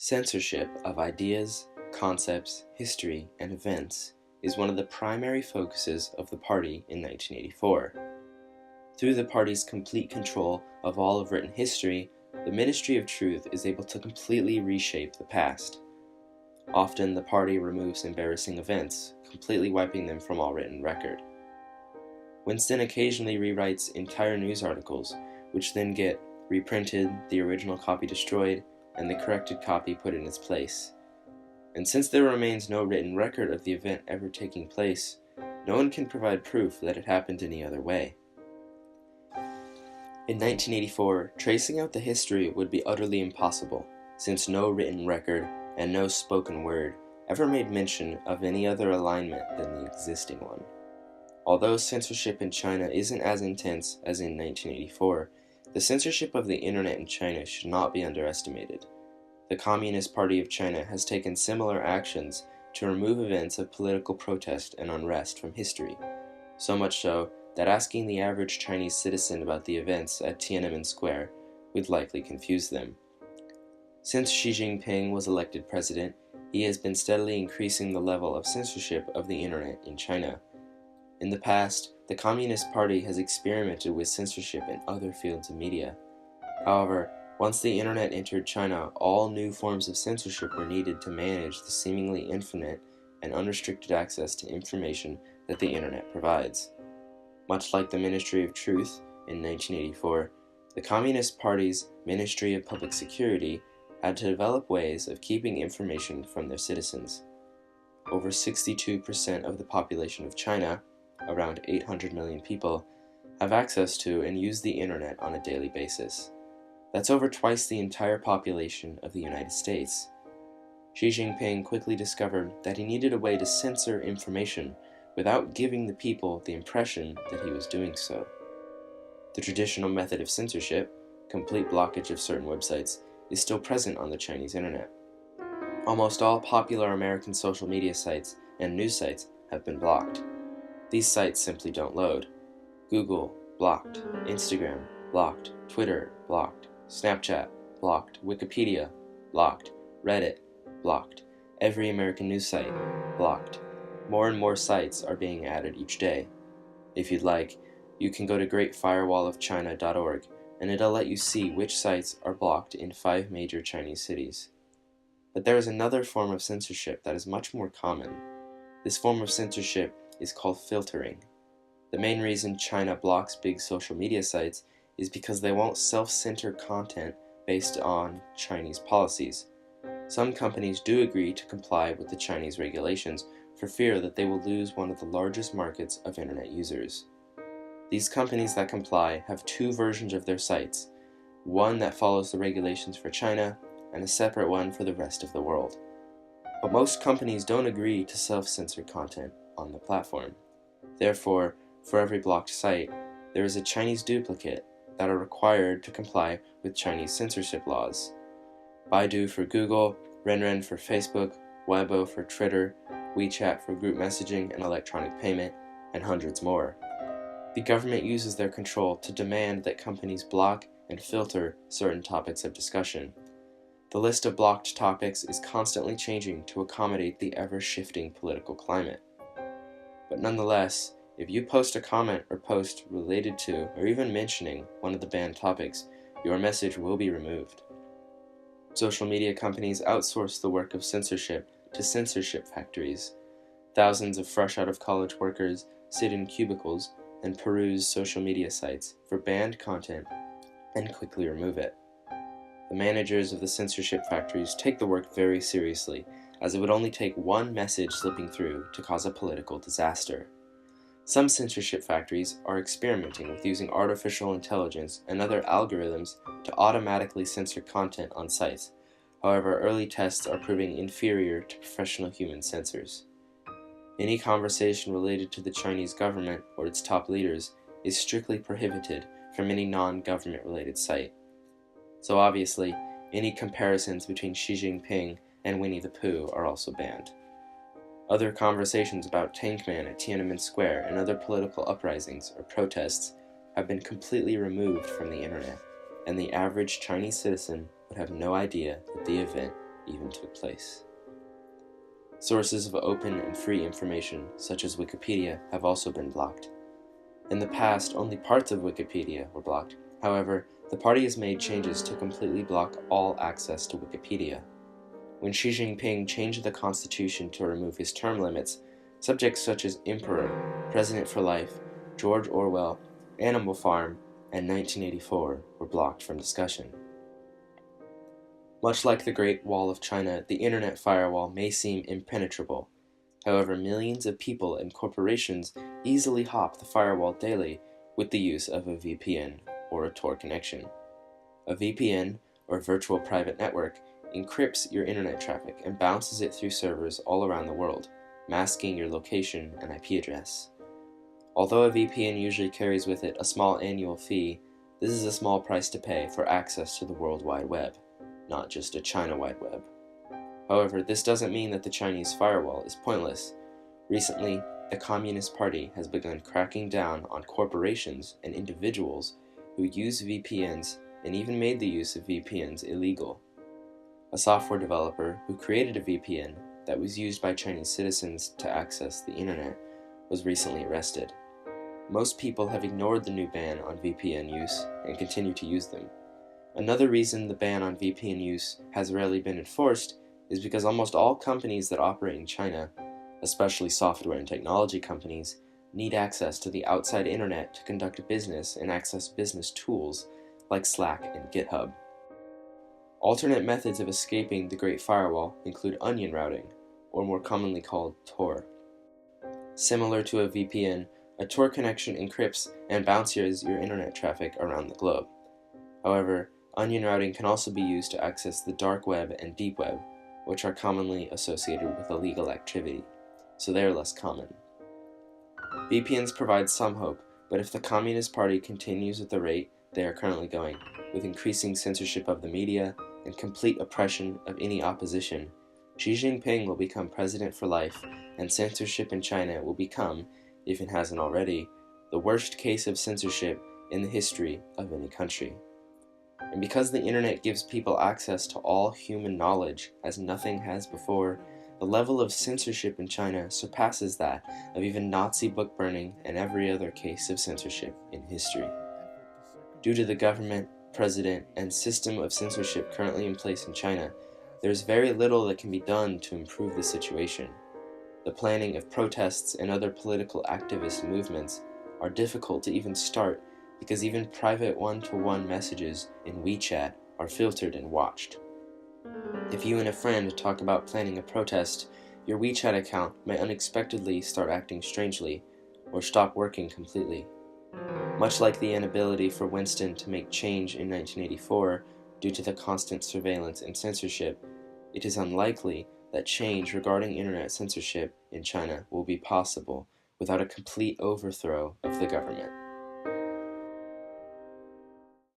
Censorship of ideas, concepts, history, and events is one of the primary focuses of the party in 1984. Through the party's complete control of all of written history, the Ministry of Truth is able to completely reshape the past. Often, the party removes embarrassing events, completely wiping them from all written record. Winston occasionally rewrites entire news articles, which then get reprinted, the original copy destroyed, and the corrected copy put in its place. And since there remains no written record of the event ever taking place, no one can provide proof that it happened any other way. In 1984, tracing out the history would be utterly impossible, since no written record and no spoken word ever made mention of any other alignment than the existing one. Although censorship in China isn't as intense as in 1984, the censorship of the internet in China should not be underestimated. The Communist Party of China has taken similar actions to remove events of political protest and unrest from history, so much so that asking the average Chinese citizen about the events at Tiananmen Square would likely confuse them. Since Xi Jinping was elected president, he has been steadily increasing the level of censorship of the internet in China. In the past, the Communist Party has experimented with censorship in other fields of media. However, once the internet entered China, all new forms of censorship were needed to manage the seemingly infinite and unrestricted access to information that the internet provides. Much like the Ministry of Truth in 1984, the Communist Party's Ministry of Public Security had to develop ways of keeping information from their citizens. Over 62% of the population of China, around 800 million people, have access to and use the internet on a daily basis. That's over twice the entire population of the United States. Xi Jinping quickly discovered that he needed a way to censor information without giving the people the impression that he was doing so. The traditional method of censorship, complete blockage of certain websites, is still present on the Chinese internet. Almost all popular American social media sites and news sites have been blocked. These sites simply don't load. Google, blocked. Instagram, blocked. Twitter, blocked. Snapchat, blocked. Wikipedia, blocked. Reddit, blocked. Every American news site, blocked. More and more sites are being added each day. If you'd like, you can go to greatfirewallofchina.org and it'll let you see which sites are blocked in 5 major Chinese cities. But there is another form of censorship that is much more common. This form of censorship is called filtering. The main reason China blocks big social media sites is because they won't self-censor content based on Chinese policies. Some companies do agree to comply with the Chinese regulations for fear that they will lose one of the largest markets of internet users. These companies that comply have 2 versions of their sites, one that follows the regulations for China and a separate one for the rest of the world. But most companies don't agree to self-censor content on the platform. Therefore, for every blocked site, there is a Chinese duplicate that are required to comply with Chinese censorship laws. Baidu for Google, Renren for Facebook, Weibo for Twitter, WeChat for group messaging and electronic payment, and hundreds more. The government uses their control to demand that companies block and filter certain topics of discussion. The list of blocked topics is constantly changing to accommodate the ever-shifting political climate. But nonetheless, if you post a comment or post related to or even mentioning one of the banned topics, your message will be removed. Social media companies outsource the work of censorship to censorship factories. Thousands of fresh out of college workers sit in cubicles and peruse social media sites for banned content and quickly remove it. The managers of the censorship factories take the work very seriously, as it would only take one message slipping through to cause a political disaster. Some censorship factories are experimenting with using artificial intelligence and other algorithms to automatically censor content on sites. However, early tests are proving inferior to professional human censors. Any conversation related to the Chinese government or its top leaders is strictly prohibited from any non-government related site. So obviously, any comparisons between Xi Jinping and Winnie the Pooh are also banned. Other conversations about Tankman at Tiananmen Square and other political uprisings or protests have been completely removed from the internet, and the average Chinese citizen would have no idea that the event even took place. Sources of open and free information, such as Wikipedia, have also been blocked. In the past, only parts of Wikipedia were blocked. However, the party has made changes to completely block all access to Wikipedia. When Xi Jinping changed the constitution to remove his term limits, subjects such as Emperor, President for Life, George Orwell, Animal Farm, and 1984 were blocked from discussion. Much like the Great Wall of China, the Internet firewall may seem impenetrable. However, millions of people and corporations easily hop the firewall daily with the use of a VPN or a Tor connection. A VPN, or virtual private network, encrypts your internet traffic and bounces it through servers all around the world, masking your location and IP address. Although a VPN usually carries with it a small annual fee, this is a small price to pay for access to the World Wide Web, not just a China Wide Web. However, this doesn't mean that the Chinese firewall is pointless. Recently, the Communist Party has begun cracking down on corporations and individuals who use VPNs and even made the use of VPNs illegal. A software developer who created a VPN that was used by Chinese citizens to access the internet was recently arrested. Most people have ignored the new ban on VPN use and continue to use them. Another reason the ban on VPN use has rarely been enforced is because almost all companies that operate in China, especially software and technology companies, need access to the outside internet to conduct business and access business tools like Slack and GitHub. Alternate methods of escaping the Great Firewall include onion routing, or more commonly called Tor. Similar to a VPN, a Tor connection encrypts and bounces your internet traffic around the globe. However, onion routing can also be used to access the dark web and deep web, which are commonly associated with illegal activity, so they are less common. VPNs provide some hope, but if the Communist Party continues at the rate they are currently going, with increasing censorship of the media and complete oppression of any opposition, Xi Jinping will become president for life, and censorship in China will become, if it hasn't already, the worst case of censorship in the history of any country. And because the internet gives people access to all human knowledge as nothing has before, the level of censorship in China surpasses that of even Nazi book burning and every other case of censorship in history. Due to the government, president, and system of censorship currently in place in China, there is very little that can be done to improve the situation. The planning of protests and other political activist movements are difficult to even start because even private one-to-one messages in WeChat are filtered and watched. If you and a friend talk about planning a protest, your WeChat account may unexpectedly start acting strangely or stop working completely. Much like the inability for Winston to make change in 1984 due to the constant surveillance and censorship, it is unlikely that change regarding internet censorship in China will be possible without a complete overthrow of the government.